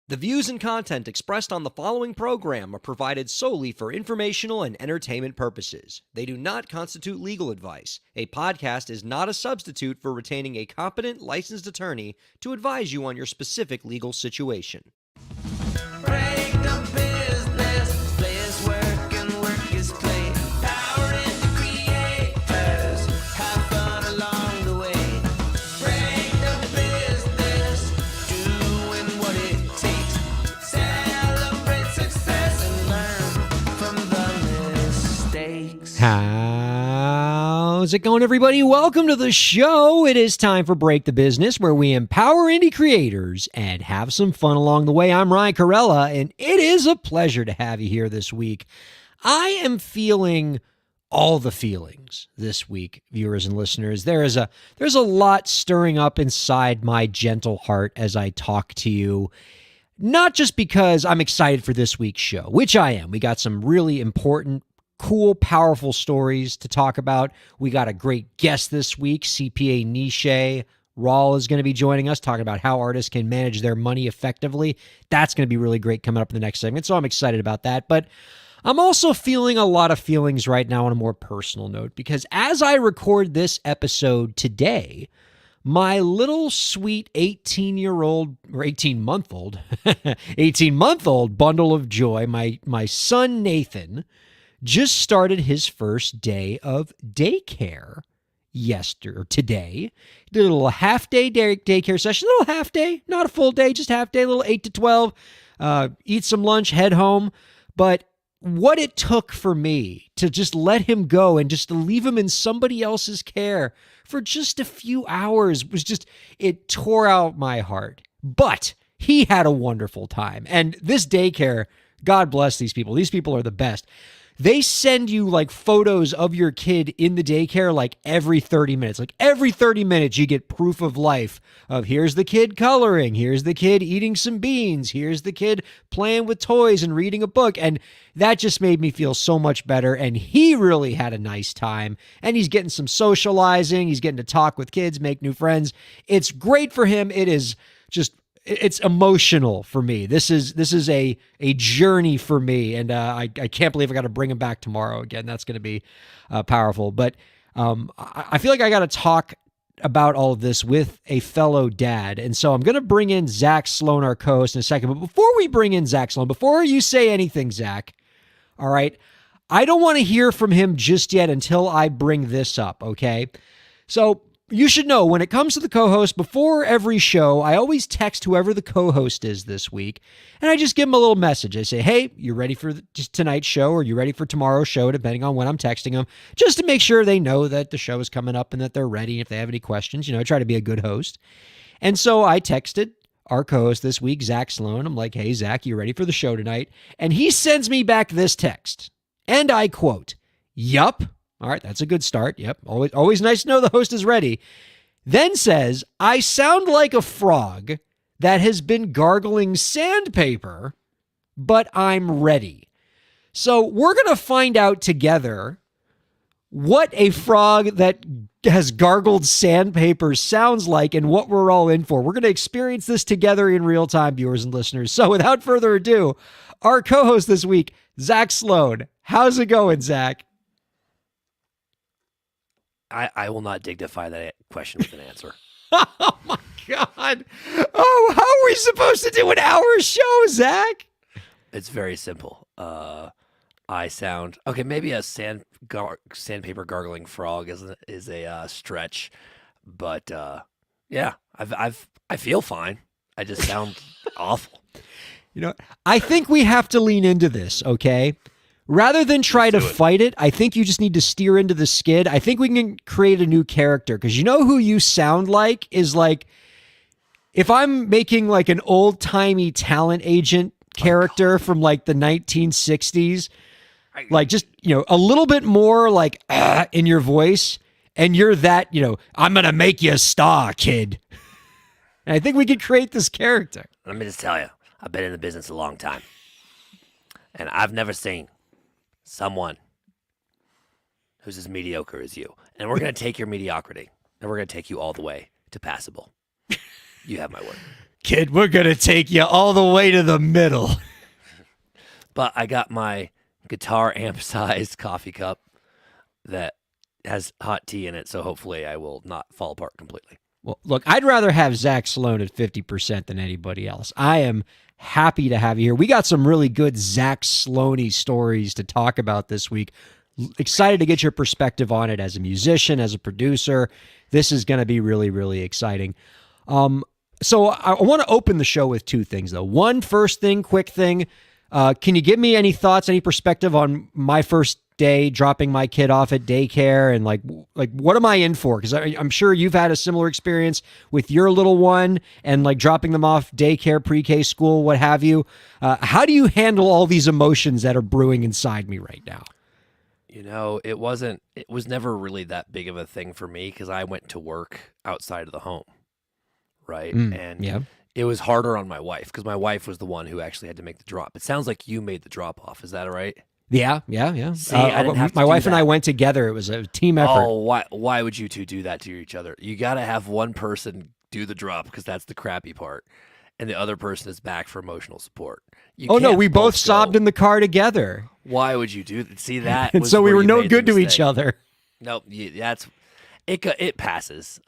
The views and content expressed on the following program are provided solely for informational and entertainment purposes. They do not constitute legal advice. A podcast is not a substitute for retaining a competent, licensed attorney to advise you on your specific legal situation. Break the business, play is work and work is play. Power in the creators, have fun along the way. Break the business, doing what it takes. Celebrate success and learn from the mistakes. How's it going, everybody? Welcome to the show. It is time for Break the Business, where we empower indie creators and have some fun along the way. I'm Ryan Kairalla, and it is a pleasure to have you here this week. I am feeling all the feelings this week, viewers and listeners. There's a lot stirring up inside my gentle heart as I talk to you. Not just because I'm excited for this week's show, which I am. We got some really important, cool, powerful stories to talk about. We got a great guest this week. CPA Nishay Rawl is going to be joining us, talking about how artists can manage their money effectively. That's going to be really great coming up in the next segment, so I'm excited about that. But I'm also feeling a lot of feelings right now on a more personal note, because as I record this episode today, my little sweet 18-year-old or 18-month-old 18-month-old bundle of joy, my son Nathan, just started his first day of daycare today. Did a little half-day daycare session, a little half-day, not a full day, just half-day, a little 8 to 12, eat some lunch, head home. But what it took for me to just let him go and just to leave him in somebody else's care for just a few hours was just, it tore out my heart. But he had a wonderful time. And this daycare, God bless these people. These people are the best. They send you like photos of your kid in the daycare like every 30 minutes. Like every 30 minutes you get proof of life of here's the kid coloring, here's the kid eating some beans, here's the kid playing with toys and reading a book. And that just made me feel so much better. And he really had a nice time. And he's getting some socializing. He's getting to talk with kids, make new friends. It's great for him. It is just, it's emotional for me. This is a journey for me, and I can't believe I got to bring him back tomorrow again. That's going to be powerful. But I feel like I got to talk about all of this with a fellow dad, and so I'm going to bring in Zach Sloan, our co-host, in a second. But before we bring in Zach Sloan, before you say anything, Zach, all right, I don't want to hear from him just yet until I bring this up. Okay, so. You should know, when it comes to the co-host, before every show, I always text whoever the co-host is this week, and I just give them a little message. I say, hey, you ready for tonight's show, or you ready for tomorrow's show, depending on when I'm texting them, just to make sure they know that the show is coming up and that they're ready. If they have any questions, I try to be a good host. And so I texted our co-host this week, Zach Sloan. I'm like, hey, Zach, you ready for the show tonight? And he sends me back this text, and I quote, yup. All right, that's a good start. Yep, always nice to know the host is ready. Then says, I sound like a frog that has been gargling sandpaper, but I'm ready. So we're going to find out together what a frog that has gargled sandpaper sounds like and what we're all in for. We're going to experience this together in real time, viewers and listeners. So without further ado, our co-host this week, Zach Sloan. How's it going, Zach? I will not dignify that question with an answer. Oh, my God. Oh, how are we supposed to do an hour show, Zach? It's very simple. I sound... Okay, maybe a sandpaper gargling frog is a stretch. But, yeah, I feel fine. I just sound awful. I think we have to lean into this, okay? Rather than try to fight it, I think you just need to steer into the skid. I think we can create a new character, because you know who you sound like is like, if I'm making like an old-timey talent agent character from like the 1960s, like just, a little bit more like in your voice, and you're that, I'm going to make you a star, kid. And I think we could create this character. Let me just tell you, I've been in the business a long time, and I've never seen someone who's as mediocre as you. And we're going to take your mediocrity, and we're going to take you all the way to passable. You have my word. Kid, we're going to take you all the way to the middle. But I got my guitar amp-sized coffee cup that has hot tea in it, so hopefully I will not fall apart completely. Well, look, I'd rather have Zach Sloan at 50% than anybody else. I am happy to have you here. We got some really good Zach Sloan-y stories to talk about this week. Excited to get your perspective on it as a musician, as a producer. This is going to be really, really exciting. So I want to open the show with two things, though. One, first thing, quick thing. Can you give me any thoughts, any perspective on my first day dropping my kid off at daycare, and like what am I in for? Because I'm sure you've had a similar experience with your little one and like dropping them off daycare, pre-K school, what have you. How do you handle all these emotions that are brewing inside me right now? You know, it was never really that big of a thing for me because I went to work outside of the home, right? And yeah. It was harder on my wife because my wife was the one who actually had to make the drop. It sounds like you made the drop off. Is that right? Yeah. See, I didn't have to my do wife and that. I went together. It was a team effort. Oh, why would you two do that to each other? You got to have one person do the drop because that's the crappy part, and the other person is back for emotional support. No, we both sobbed in the car together. Why would you do that? See that? And was so we where were you no made the good to each mistake. other. Nope, that's it. It passes.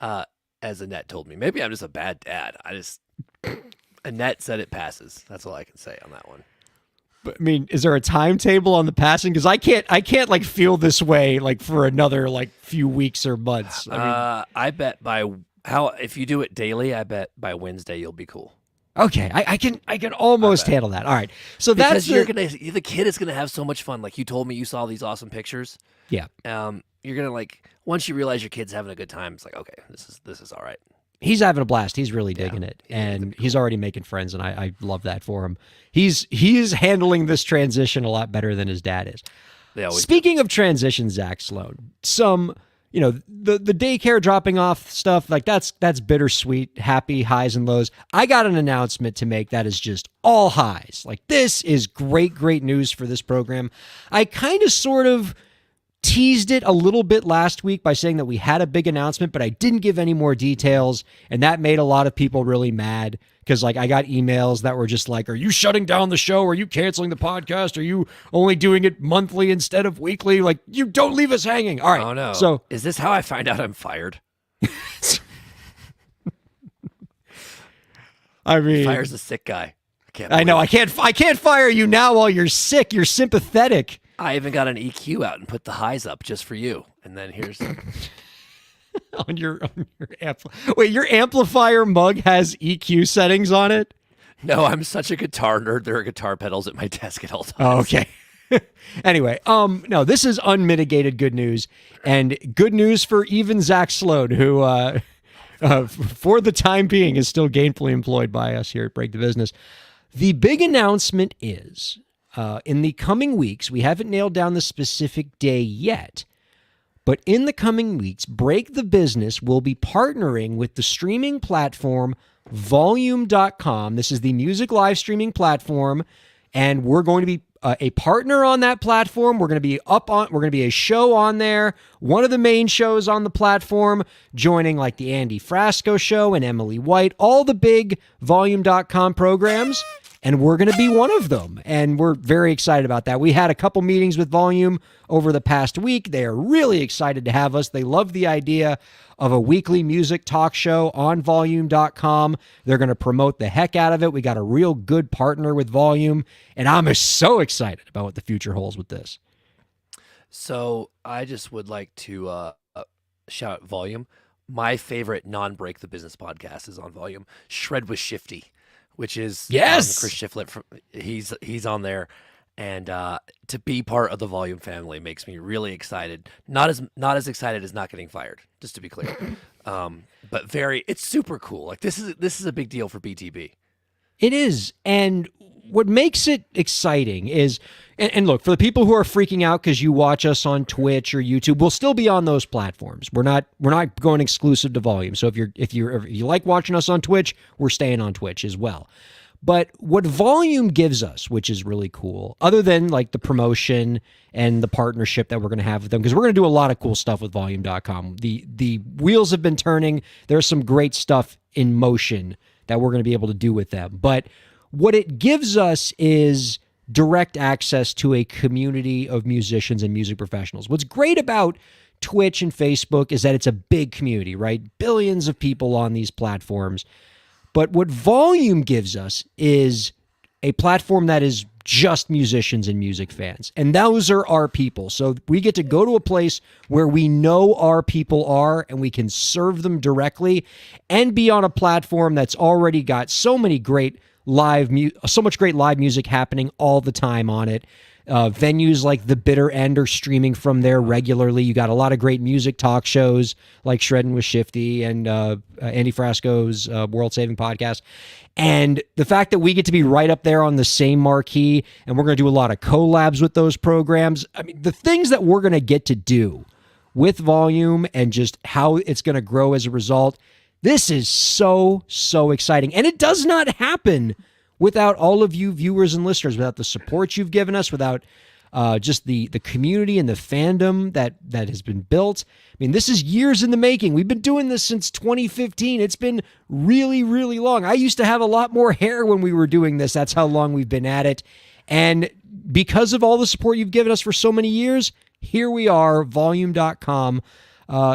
As Annette told me, maybe I'm just a bad dad. Annette said it passes. That's all I can say on that one. But, I mean, is there a timetable on the passing? Because I can't like feel this way like for another like few weeks or months. I bet if you do it daily, I bet by Wednesday you'll be cool. Okay, I can almost handle that. All right, so Because that's the kid is gonna have so much fun. Like you told me, you saw these awesome pictures. yeah. You're gonna like once you realize your kid's having a good time, it's like okay, this is all right. He's having a blast. He's really digging it, and he's already making friends, and I love that for him. He's handling this transition a lot better than his dad is. They always Speaking of transition, Zach Sloan, the daycare dropping off stuff, like that's bittersweet, happy highs and lows. I got an announcement to make that is just all highs. Like this is great news for this program. I kind of sort of teased it a little bit last week by saying that we had a big announcement, but I didn't give any more details, and that made a lot of people really mad because like I got emails that were just like, are you shutting down the show? Are you canceling the podcast? Are you only doing it monthly instead of weekly? Like, you don't leave us hanging. All right. Oh no. So is this how I find out I'm fired? I mean, Fires a sick guy. I know I can't fire you now while you're sick. You're sympathetic. I even got an EQ out and put the highs up just for you. And then here's on your Wait, your amplifier mug has EQ settings on it? no, I'm such a guitar nerd. There are guitar pedals at my desk at all times. Oh, okay. Anyway, no, this is unmitigated good news, and good news for even Zach Sloan, who, for the time being, is still gainfully employed by us here at Break the Business. The big announcement is, in the coming weeks, we haven't nailed down the specific day yet, but in the coming weeks, Break the Business will be partnering with the streaming platform Volume.com. This is the music live streaming platform, and we're going to be a partner on that platform. We're going to be a show on there, one of the main shows on the platform, joining like the Andy Frasco show and Emily White, all the big Volume.com programs. And we're going to be one of them. And we're very excited about that. We had a couple meetings with Volume over the past week. They are really excited to have us. They love the idea of a weekly music talk show on Volume.com. They're going to promote the heck out of it. We got a real good partner with Volume. And I'm so excited about what the future holds with this. So I just would like to shout out Volume. My favorite non-Break the Business podcast is on Volume. Shred with Shifty, which is yes, Chris Shiflett. He's on there, and to be part of the Volume family makes me really excited. Not as excited as not getting fired, just to be clear. But it's super cool. Like this is a big deal for BTB. It is, and what makes it exciting is, and look, for the people who are freaking out because you watch us on Twitch or YouTube, we'll still be on those platforms. We're not going exclusive to Volume. So if you like watching us on Twitch, we're staying on Twitch as well. But what Volume gives us, which is really cool, other than like the promotion and the partnership that we're going to have with them, because we're going to do a lot of cool stuff with Volume.com. The wheels have been turning. There's some great stuff in motion that we're going to be able to do with them. But what it gives us is direct access to a community of musicians and music professionals. What's great about Twitch and Facebook is that it's a big community, right? Billions of people on these platforms. But what Volume gives us is a platform that is just musicians and music fans. And those are our people. So we get to go to a place where we know our people are and we can serve them directly and be on a platform that's already got so much great live music happening all the time on it. Venues like The Bitter End are streaming from there regularly. You got a lot of great music talk shows like Shreddin' with Shifty and Andy Frasco's World Saving Podcast. And the fact that we get to be right up there on the same marquee, and we're going to do a lot of collabs with those programs. I mean, the things that we're going to get to do with Volume and just how it's going to grow as a result, this is so, so exciting. And it does not happen without all of you viewers and listeners, without the support you've given us, without just the community and the fandom that has been built. I mean, this is years in the making. We've been doing this since 2015. It's been really, really long. I used to have a lot more hair when we were doing this. That's how long we've been at it. And because of all the support you've given us for so many years, here we are, volume.com.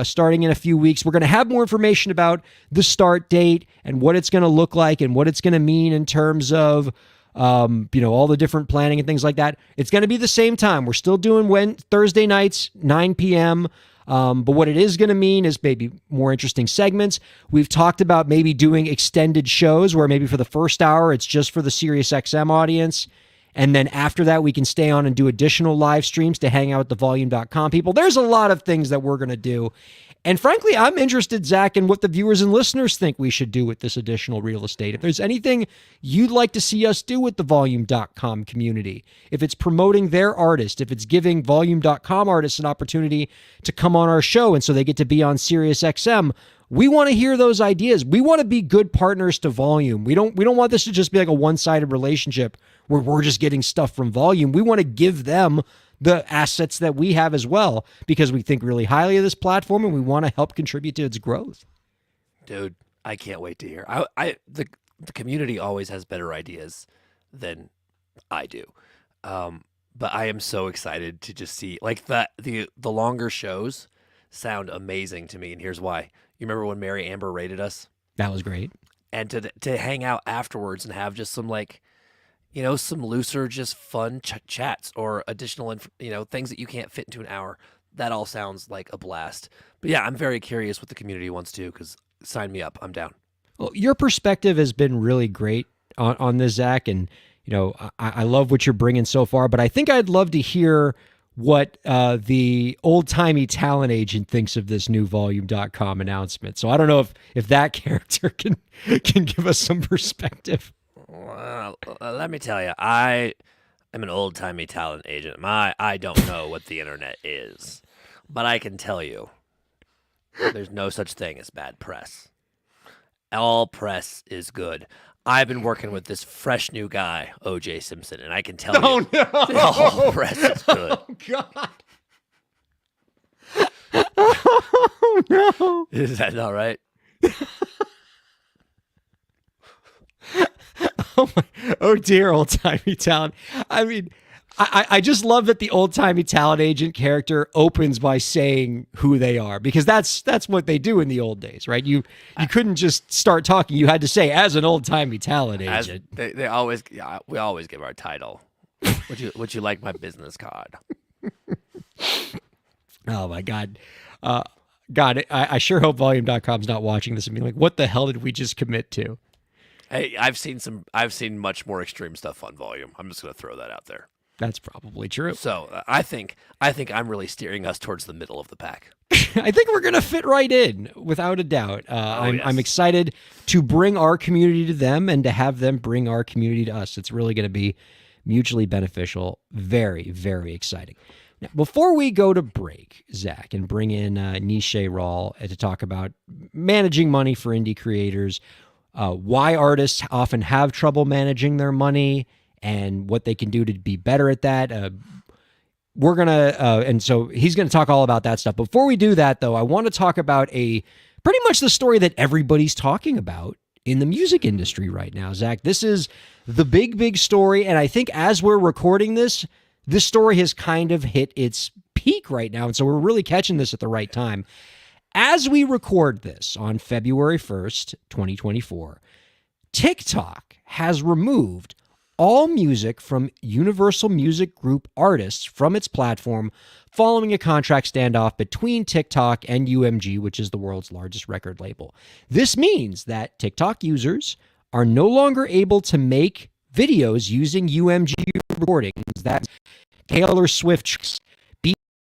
Starting in a few weeks. We're going to have more information about the start date and what it's going to look like and what it's going to mean in terms of, all the different planning and things like that. It's going to be the same time. We're still doing Thursday nights, 9 p.m. But what it is going to mean is maybe more interesting segments. We've talked about maybe doing extended shows where maybe for the first hour, it's just for the SiriusXM audience. And then after that, we can stay on and do additional live streams to hang out with the volume.com people. There's a lot of things that we're going to do. And frankly, I'm interested, Zach, in what the viewers and listeners think we should do with this additional real estate. If there's anything you'd like to see us do with the volume.com community, if it's promoting their artist, if it's giving volume.com artists an opportunity to come on our show and so they get to be on SiriusXM, we want to hear those ideas. We want to be good partners to Volume. We don't want this to just be like a one-sided relationship where we're just getting stuff from Volume. We want to give them the assets that we have as well because we think really highly of this platform and we want to help contribute to its growth. Dude, I can't wait to hear. The community always has better ideas than I do. But I am so excited to just see like the longer shows sound amazing to me, and here's why. You remember when Mary Amber rated us? That was great. And to hang out afterwards and have just some some looser, just fun chats or additional, things that you can't fit into an hour. That all sounds like a blast. But yeah, I'm very curious what the community wants to do because sign me up. I'm down. Well, your perspective has been really great on this, Zach. And, I love what you're bringing so far, but I think I'd love to hear what the old-timey talent agent thinks of this new volume.com announcement. So I don't know if that character can give us some perspective. Well, let me tell you, I am an old-timey talent agent. I don't know what the internet is, but I can tell you there's no such thing as bad press. All press is good. I've been working with this fresh new guy, O.J. Simpson, and I can tell you all press is good. Oh, God. Oh, no. Is that not right? Oh dear, old-timey talent. I mean, I just love that the old-timey talent agent character opens by saying who they are, because that's what they do in the old days, right? You couldn't just start talking. You had to say, as an old-timey talent agent. We always give our title. Would you like my business card? Oh my God. God, I sure hope volume.com's not watching this and being like, what the hell did we just commit to? Hey, I've seen much more extreme stuff on Volume. I'm just going to throw that out there. That's probably true. So I think I'm really steering us towards the middle of the pack. I think we're going to fit right in, without a doubt. Yes. I'm excited to bring our community to them and to have them bring our community to us. It's really going to be mutually beneficial. Very, very exciting. Now, before we go to break, Zach, and bring in Nishay Rawl to talk about managing money for indie creators, why artists often have trouble managing their money, and what they can do to be better at that. We're going to, and so he's going to talk all about that stuff. Before we do that, though, I want to talk about pretty much the story that everybody's talking about in the music industry right now, Zach. This is the big story. And I think as we're recording this story has kind of hit its peak right now. And so we're really catching this at the right time. As we record this on February 1st, 2024, TikTok has removed all music from Universal Music Group artists from its platform following a contract standoff between TikTok and UMG, which is the world's largest record label. This means that TikTok users are no longer able to make videos using UMG recordings. That's Taylor Swift,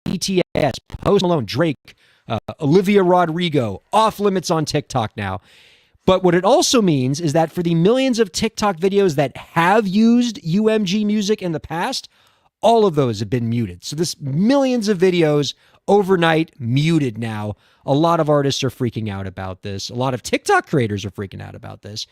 BTS, Post Malone, Drake, Olivia Rodrigo, off limits on TikTok now. But what it also means is that for the millions of TikTok videos that have used UMG music in the past, all of those have been muted. So this millions of videos overnight muted now. A lot of artists are freaking out about this. A lot of TikTok creators are freaking out about this.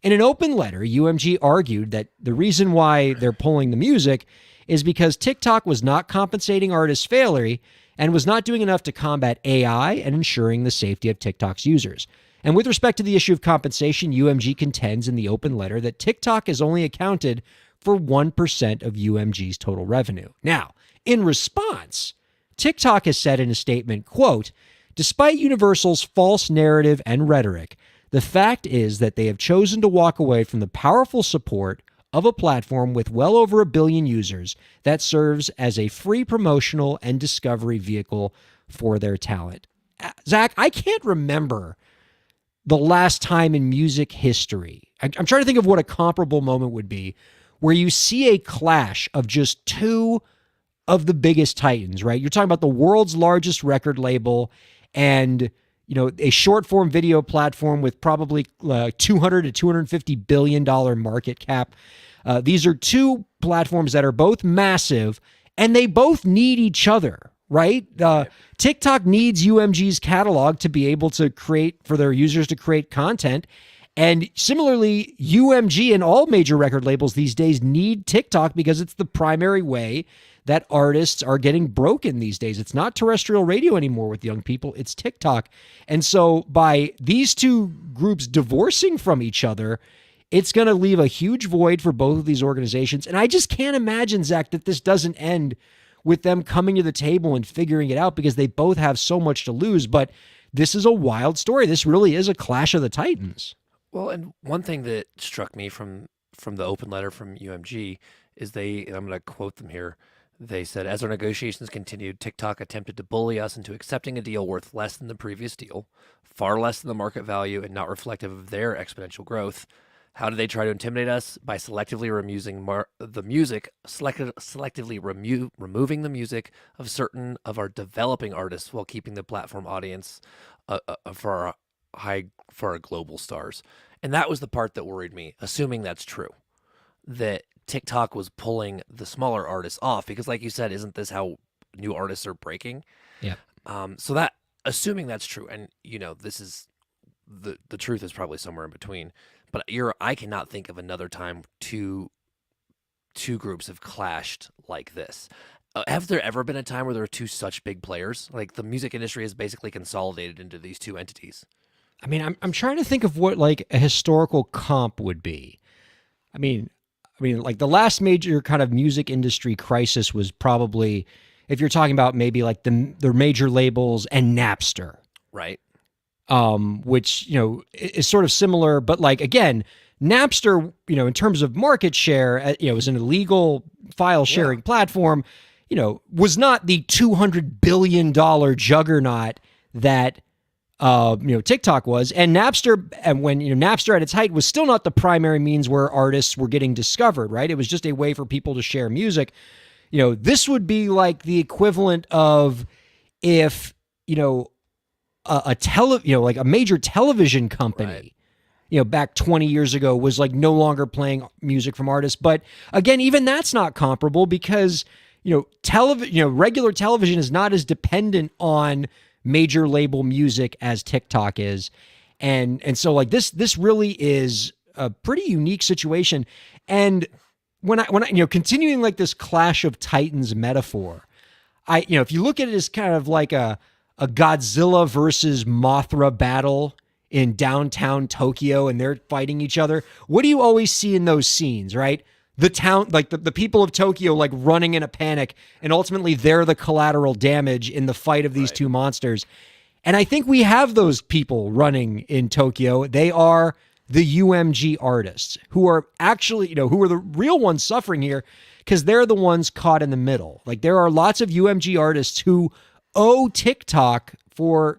In an open letter, UMG argued that the reason why they're pulling the music is because TikTok was not compensating artists fairly and was not doing enough to combat AI and ensuring the safety of TikTok's users. And with respect to the issue of compensation, UMG contends in the open letter that TikTok has only accounted for 1% of UMG's total revenue. Now, in response, TikTok has said in a statement, quote, "Despite Universal's false narrative and rhetoric, the fact is that they have chosen to walk away from the powerful support of a platform with well over 1 billion users that serves as a free promotional and discovery vehicle for their talent." Zach, I can't remember the last time in music history. I'm trying to think of what a comparable moment would be where you see a clash of just two of the biggest titans, right? You're talking about the world's largest record label and, a short form video platform with probably $200 to $250 billion market cap. These are two platforms that are both massive and they both need each other, right? TikTok needs UMG's catalog to be able to create for their users to create content. And similarly, UMG and all major record labels these days need TikTok because it's the primary way that artists are getting broken these days. It's not terrestrial radio anymore with young people, it's TikTok. And so by these two groups divorcing from each other, it's going to leave a huge void for both of these organizations. And I just can't imagine, Zach, that this doesn't end with them coming to the table and figuring it out because they both have so much to lose. But this is a wild story. This really is a clash of the titans. Well, and one thing that struck me from the open letter from UMG is and I'm going to quote them here, they said, "As our negotiations continued, TikTok attempted to bully us into accepting a deal worth less than the previous deal, far less than the market value and not reflective of their exponential growth. How did they try to intimidate us? By selectively removing the music of certain of our developing artists while keeping the platform audience for our global stars." And that was the part that worried me, assuming that's true, that TikTok was pulling the smaller artists off because, like you said, isn't this how new artists are breaking? Yeah. So that, assuming that's true, and this is the truth is probably somewhere in between. But I cannot think of another time two groups have clashed like this. Have there ever been a time where there are two such big players? Like the music industry has basically consolidated into these two entities. I mean, I'm trying to think of what like a historical comp would be. I mean, like the last major kind of music industry crisis was probably, if you're talking about maybe like the major labels and Napster, right? Which, is sort of similar, but like, again, Napster, in terms of market share, was an illegal file sharing platform, was not the $200 billion juggernaut that, TikTok was. And Napster, and when, Napster at its height was still not the primary means where artists were getting discovered, right? It was just a way for people to share music. This would be like the equivalent of if, like a major television company, back 20 years ago was like no longer playing music from artists. But again, even that's not comparable because, regular television is not as dependent on major label music as TikTok is. And so like this really is a pretty unique situation. And when I continuing like this clash of titans metaphor, if you look at it as kind of like a Godzilla versus Mothra battle in downtown Tokyo and they're fighting each other, what do you always see in those scenes, right? The town, like the people of Tokyo, like running in a panic, and ultimately they're the collateral damage in the fight of these two monsters. And I think we have those people running in Tokyo. They are the UMG artists who are actually, who are the real ones suffering here, because they're the ones caught in the middle. Like, there are lots of UMG artists who owe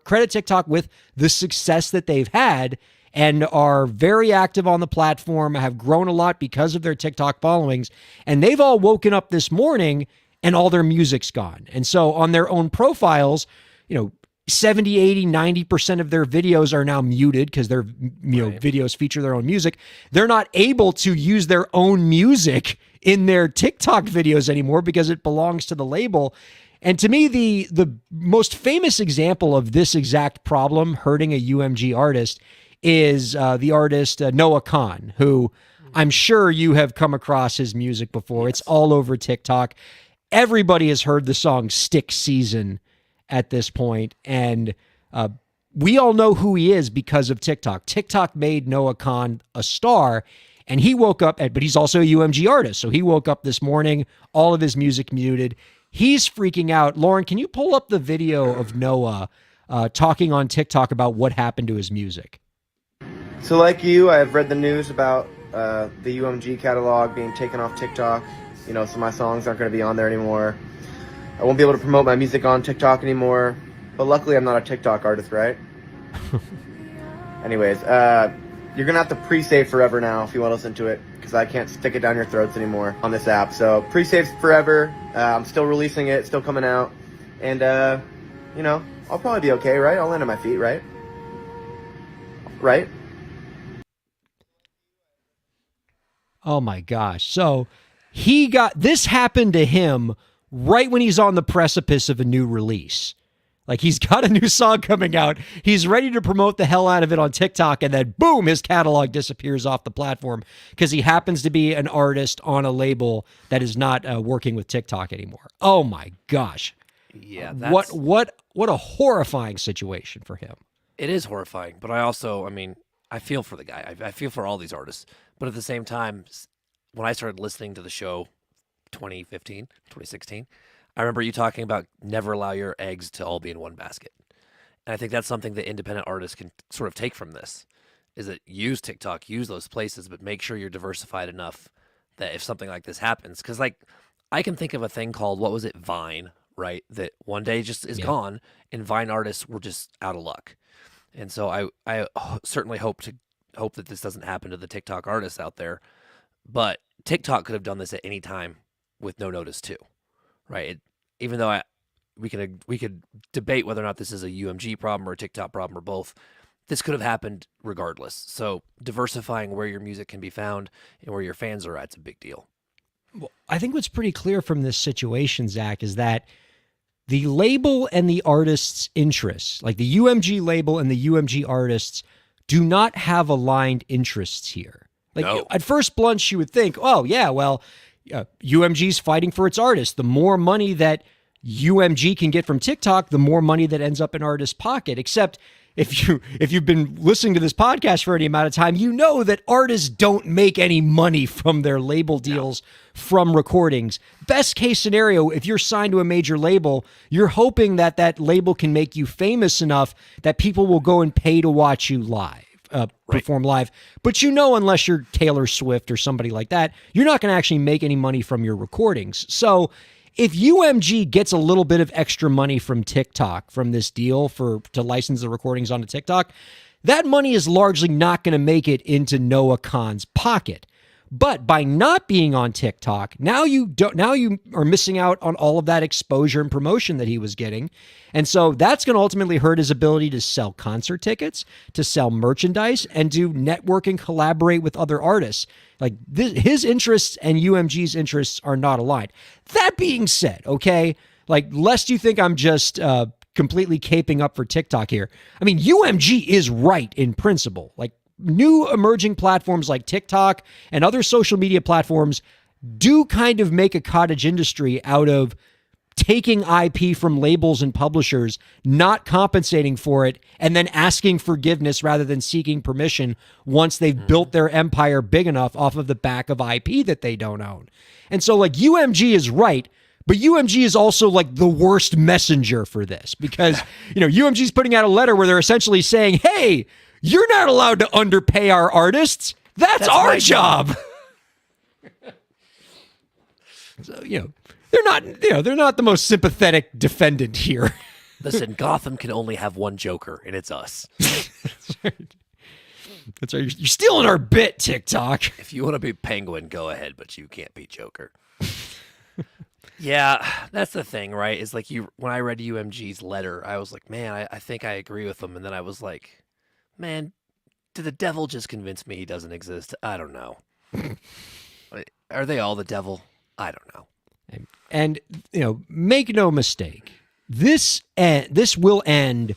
credit TikTok with the success that they've had and are very active on the platform, have grown a lot because of their TikTok followings. And they've all woken up this morning and all their music's gone. And so on their own profiles, 70, 80, 90% of their videos are now muted because their videos feature their own music. They're not able to use their own music in their TikTok videos anymore because it belongs to the label. And to me, the most famous example of this exact problem hurting a UMG artist is the artist Noah Khan, who I'm sure you have come across his music before. Yes. It's all over TikTok. Everybody has heard the song Stick Season at this point, and we all know who he is because of TikTok. TikTok made Noah Khan a star, and he woke up, but he's also a UMG artist, so he woke up this morning, all of his music muted. He's freaking out. Lauren, can you pull up the video of Noah talking on TikTok about what happened to his music? So like you, I've read the news about the UMG catalog being taken off TikTok. So my songs aren't going to be on there anymore. I won't be able to promote my music on TikTok anymore. But luckily, I'm not a TikTok artist, right? Anyways, you're going to have to pre-save forever now if you want to listen to it, because I can't stick it down your throats anymore on this app. So pre-save forever. I'm still releasing it, still coming out. And, I'll probably be okay, right? I'll land on my feet, right? Right? Oh my gosh. So this happened to him right when he's on the precipice of a new release. Like, he's got a new song coming out. He's ready to promote the hell out of it on TikTok, and then boom, his catalog disappears off the platform because he happens to be an artist on a label that is not working with TikTok anymore. Oh my gosh. Yeah. What a horrifying situation for him. It is horrifying, but I feel for the guy. I feel for all these artists. But at the same time, when I started listening to the show 2015, 2016, I remember you talking about never allow your eggs to all be in one basket. And I think that's something that independent artists can sort of take from this, is that use TikTok, use those places, but make sure you're diversified enough that if something like this happens, because I can think of a thing called, what was it, Vine, right? That one day just is gone, and Vine artists were just out of luck. And so I certainly hope that this doesn't happen to the TikTok artists out there, but TikTok could have done this at any time with no notice too, right? Even though we could debate whether or not this is a UMG problem or a TikTok problem or both, this could have happened regardless. So diversifying where your music can be found and where your fans are at is a big deal. Well, I think what's pretty clear from this situation, Zach, is that the label and the artist's interests, like the UMG label and the UMG artists, do not have aligned interests here. Like, no. At first blush, you would think, oh, yeah, well, UMG's fighting for its artists. The more money that UMG can get from TikTok, the more money that ends up in artist's pocket. Except if you've been listening to this podcast for any amount of time, you know that artists don't make any money from their label deals from recordings. Best case scenario, if you're signed to a major label, you're hoping that that label can make you famous enough that people will go and pay to watch you live. Perform live. But unless you're Taylor Swift or somebody like that, you're not going to actually make any money from your recordings. So if UMG gets a little bit of extra money from TikTok from this deal to license the recordings onto TikTok, that money is largely not going to make it into Noah Khan's pocket. But by not being on TikTok, now you are missing out on all of that exposure and promotion that he was getting. And so that's going to ultimately hurt his ability to sell concert tickets, to sell merchandise, and to network and collaborate with other artists. Like his interests and UMG's interests are not aligned. That being said, okay, like lest you think I'm just completely caping up for TikTok here. I mean, UMG is right in principle. Like, new emerging platforms like TikTok and other social media platforms do kind of make a cottage industry out of taking IP from labels and publishers, not compensating for it, and then asking forgiveness rather than seeking permission once they've built their empire big enough off of the back of IP that they don't own. And so like UMG is right, but UMG is also like the worst messenger for this because, UMG is putting out a letter where they're essentially saying, hey, you're not allowed to underpay our artists. That's our my job. So, they're not the most sympathetic defendant here. Listen, Gotham can only have one Joker, and it's us. That's right. You're stealing our bit, TikTok. If you want to be Penguin, go ahead, but you can't be Joker. Yeah, that's the thing, right? Is like when I read UMG's letter, I was like, man, I think I agree with him. And then I was like, man, did the devil just convince me he doesn't exist? I don't know. Are they all the devil? I don't know. And make no mistake, this will end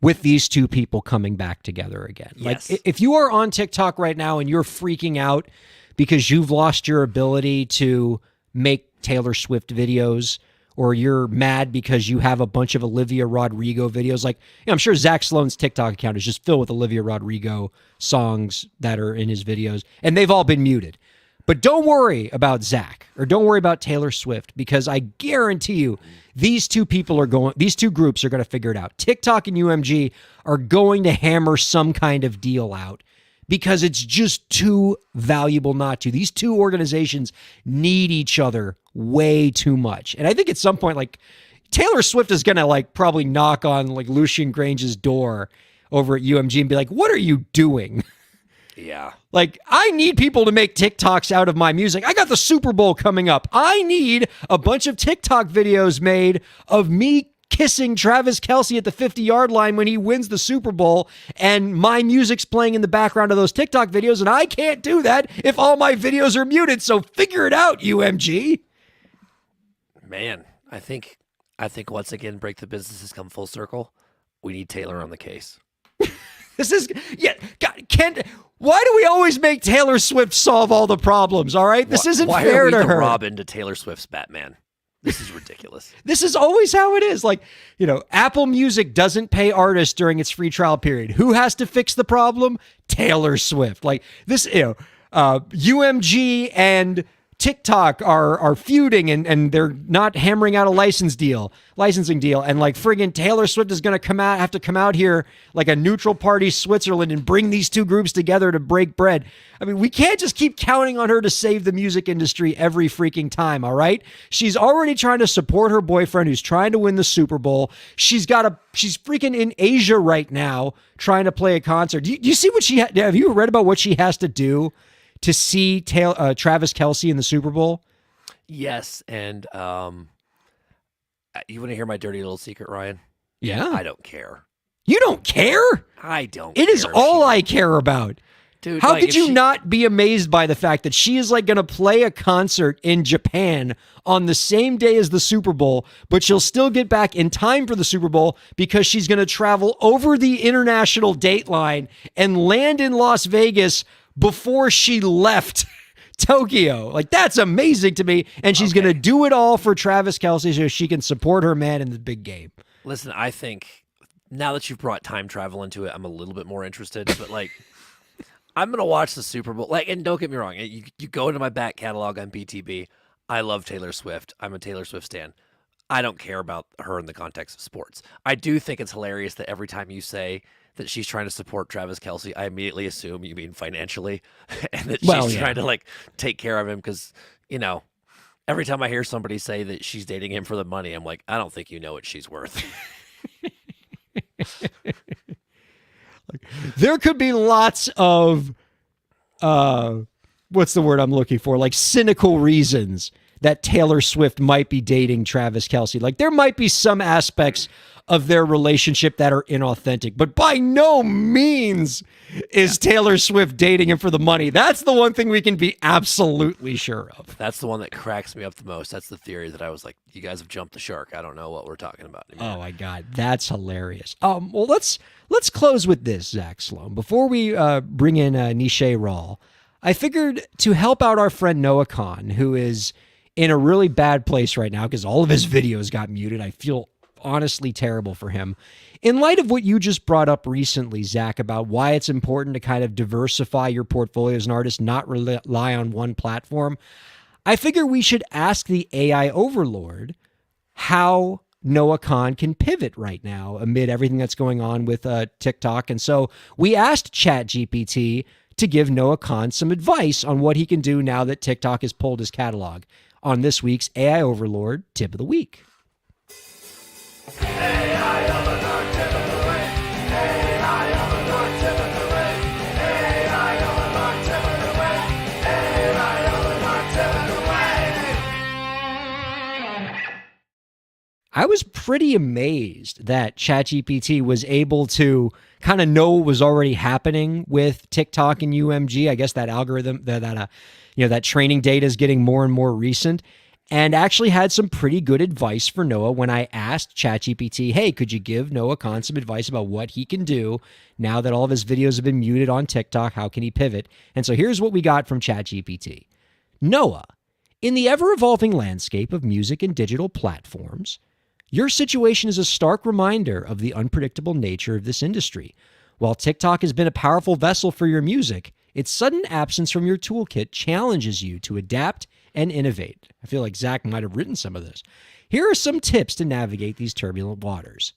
with these two people coming back together again. Yes. Like if you are on TikTok right now and you're freaking out because you've lost your ability to make Taylor Swift videos, or you're mad because you have a bunch of Olivia Rodrigo videos, like I'm sure Zach Sloan's TikTok account is just filled with Olivia Rodrigo songs that are in his videos, and they've all been muted. But don't worry about Zach, or don't worry about Taylor Swift, because I guarantee you these two groups are going to figure it out. TikTok and UMG are going to hammer some kind of deal out because it's just too valuable not to. These two organizations need each other way too much. And I think at some point, like, Taylor Swift is going to like probably knock on like Lucian Grange's door over at UMG and be like, what are you doing? Yeah. Like, I need people to make TikToks out of my music. I got the Super Bowl coming up. I need a bunch of TikTok videos made of me kissing Travis Kelce at the 50-yard line when he wins the Super Bowl, and my music's playing in the background of those TikTok videos, and I can't do that if all my videos are muted, so figure it out, UMG. Man, I think once again, Break the Business has come full circle. We need Taylor on the case. This is, God, why do we always make Taylor Swift solve all the problems, all right? This isn't Why fair are we to the her. Robin to Taylor Swift's Batman? This is ridiculous. This is always how it is. Like, Apple Music doesn't pay artists during its free trial period. Who has to fix the problem? Taylor Swift. Like this, UMG and TikTok are feuding and they're not hammering out a licensing deal. And like friggin' Taylor Swift is going to have to come out here like a neutral party Switzerland and bring these two groups together to break bread. I mean, we can't just keep counting on her to save the music industry every freaking time. All right. She's already trying to support her boyfriend who's trying to win the Super Bowl. She's freaking in Asia right now trying to play a concert. Do you see what have you read about what she has to do to see Travis Kelce in the Super Bowl? Yes, and you want to hear my dirty little secret, Ryan? Yeah. I don't care. You don't care? I don't It care. is all I care about. Dude, How like, could if you she- not be amazed by the fact that she is like going to play a concert in Japan on the same day as the Super Bowl, but she'll still get back in time for the Super Bowl because she's going to travel over the international date line and land in Las Vegas before she left Tokyo. Like, that's amazing to me. And she's going to do it all for Travis Kelce so she can support her man in the big game. Listen, I think now that you've brought time travel into it, I'm a little bit more interested. But like, I'm gonna watch the Super Bowl. Like, and don't get me wrong, you go into my back catalog on BTB. I love Taylor Swift. I'm a Taylor Swift stan. I don't care about her in the context of sports. I do think it's hilarious that every time you say that she's trying to support Travis Kelce, I immediately assume you mean financially, and that she's trying to like take care of him because, every time I hear somebody say that she's dating him for the money, I'm like, I don't think you know what she's worth. There could be lots of, what's the word I'm looking for? Like cynical reasons that Taylor Swift might be dating Travis Kelce. Like there might be some aspects of their relationship that are inauthentic, but by no means is Taylor Swift dating him for the money. That's the one thing we can be absolutely sure of. That's the one that cracks me up the most. That's the theory that I was like, you guys have jumped the shark. I don't know what we're talking about anymore. Oh my God, that's hilarious. Well, let's close with this, Zach Sloan. Before we bring in Nishay Rawl, I figured to help out our friend Noah Khan, who is in a really bad place right now because all of his videos got muted. I feel honestly terrible for him. In light of what you just brought up recently, Zach, about why it's important to kind of diversify your portfolio as an artist, not rely on one platform, I figure we should ask the AI overlord how Noah Khan can pivot right now amid everything that's going on with TikTok. And so we asked ChatGPT to give Noah Khan some advice on what he can do now that TikTok has pulled his catalog on this week's AI Overlord Tip of the Week. I was pretty amazed that ChatGPT was able to kind of know what was already happening with TikTok and UMG. I guess that algorithm, that training data is getting more and more recent, and actually had some pretty good advice for Noah when I asked ChatGPT, hey, could you give Noah Khan some advice about what he can do now that all of his videos have been muted on TikTok? How can he pivot? And so here's what we got from ChatGPT. Noah, in the ever-evolving landscape of music and digital platforms, your situation is a stark reminder of the unpredictable nature of this industry. While TikTok has been a powerful vessel for your music, its sudden absence from your toolkit challenges you to adapt and innovate. I feel like Zach might have written some of this. Here are some tips to navigate these turbulent waters.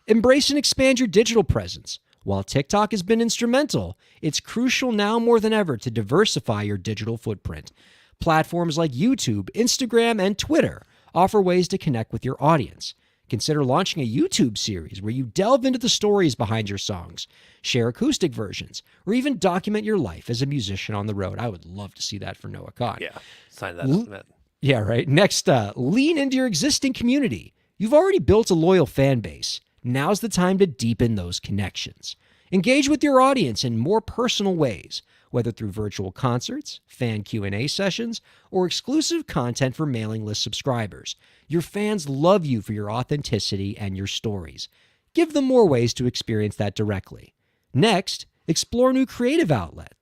Embrace and expand your digital presence. While TikTok has been instrumental, it's crucial now more than ever to diversify your digital footprint. Platforms like YouTube, Instagram, and Twitter offer ways to connect with your audience. Consider launching a YouTube series where you delve into the stories behind your songs, share acoustic versions, or even document your life as a musician on the road. I would love to see that for Noah Khan. Yeah, sign that. Yeah, right. Next, lean into your existing community. You've already built a loyal fan base. Now's the time to deepen those connections. Engage with your audience in more personal ways, whether through virtual concerts, fan Q&A sessions, or exclusive content for mailing list subscribers. Your fans love you for your authenticity and your stories. Give them more ways to experience that directly. Next, explore new creative outlets.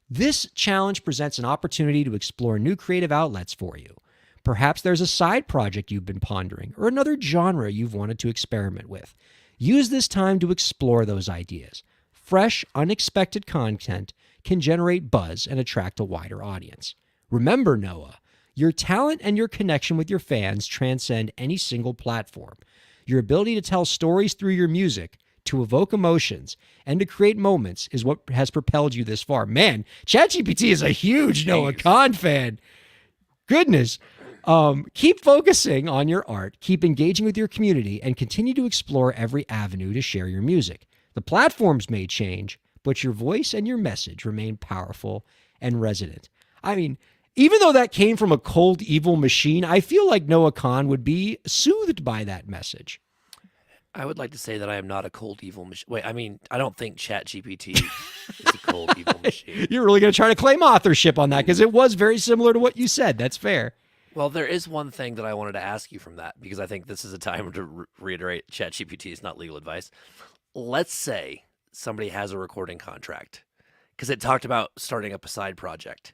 This challenge presents an opportunity to explore new creative outlets for you. Perhaps there's a side project you've been pondering or another genre you've wanted to experiment with. Use this time to explore those ideas. Fresh, unexpected content can generate buzz and attract a wider audience. Remember, Noah, your talent and your connection with your fans transcend any single platform. Your ability to tell stories through your music, to evoke emotions, and to create moments is what has propelled you this far. Man, ChatGPT is a huge Noah Khan fan. Goodness. Keep focusing on your art, keep engaging with your community, and continue to explore every avenue to share your music. The platforms may change, but your voice and your message remain powerful and resonant. I mean, even though that came from a cold, evil machine, I feel like Noah Khan would be soothed by that message. I would like to say that I am not a cold, evil machine. Wait, I mean, I don't think ChatGPT is a cold, evil machine. You're really going to try to claim authorship on that because it was very similar to what you said. That's fair. Well, there is one thing that I wanted to ask you from that, because I think this is a time to reiterate ChatGPT is not legal advice. Let's say somebody has a recording contract, because it talked about starting up a side project.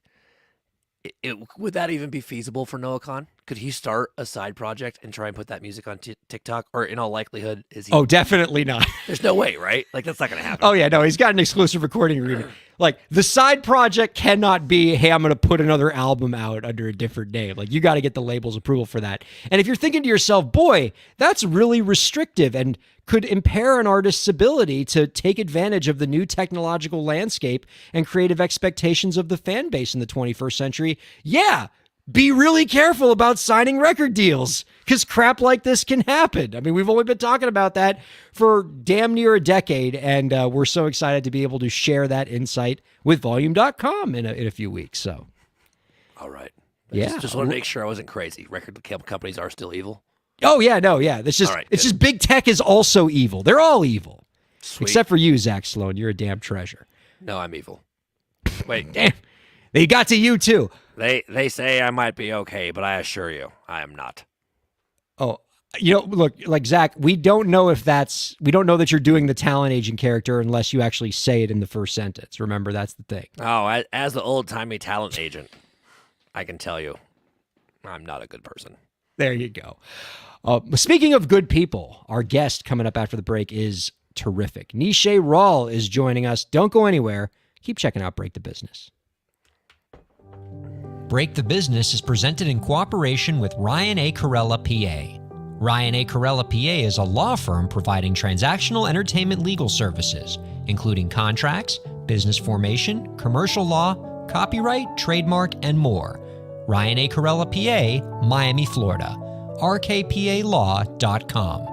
Would that even be feasible for Noah Khan? Could he start a side project and try and put that music on TikTok? Or in all likelihood, is he? Oh, definitely not. There's no way, right? Like, that's not going to happen. Oh, yeah, no, he's got an exclusive recording agreement. Like, the side project cannot be, hey, I'm going to put another album out under a different name. Like, you got to get the label's approval for that. And if you're thinking to yourself, boy, that's really restrictive and could impair an artist's ability to take advantage of the new technological landscape and creative expectations of the fan base in the 21st century, yeah, be really careful about signing record deals, because crap like this can happen. I mean, we've only been talking about that for damn near a decade, and we're so excited to be able to share that insight with Volume.com in a few weeks. So, all right. Yeah. Just want to make sure I wasn't crazy. Record companies are still evil. Oh, yeah, no, yeah. It's just, right, it's just big tech is also evil. They're all evil. Sweet. Except for you, Zach Sloan. You're a damn treasure. No, I'm evil. Wait, Damn. They got to you, too. They say I might be okay, but I assure you, I am not. Oh, look, like Zach, we don't know that you're doing the talent agent character unless you actually say it in the first sentence. Remember, that's the thing. Oh, as the old-timey talent agent, I can tell you. I'm not a good person. There you go. Speaking of good people, our guest coming up after the break is terrific. Nishay Rawl is joining us. Don't go anywhere. Keep checking out Break the Business. Break the Business is presented in cooperation with Ryan A. Kairalla, PA. Ryan A. Kairalla, PA is a law firm providing transactional entertainment legal services, including contracts, business formation, commercial law, copyright, trademark, and more. Ryan A. Kairalla, PA, Miami, Florida. rkpalaw.com.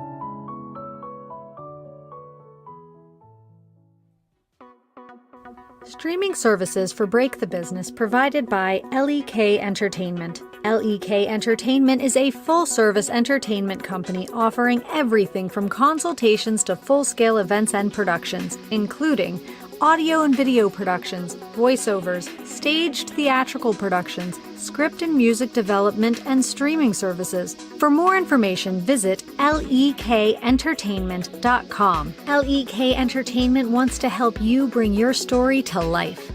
Streaming services for Break the Business provided by LEK Entertainment. LEK Entertainment is a full-service entertainment company offering everything from consultations to full-scale events and productions, including audio and video productions, voiceovers, staged theatrical productions, script and music development, and streaming services. For more information, visit lekentertainment.com. LEK Entertainment wants to help you bring your story to life.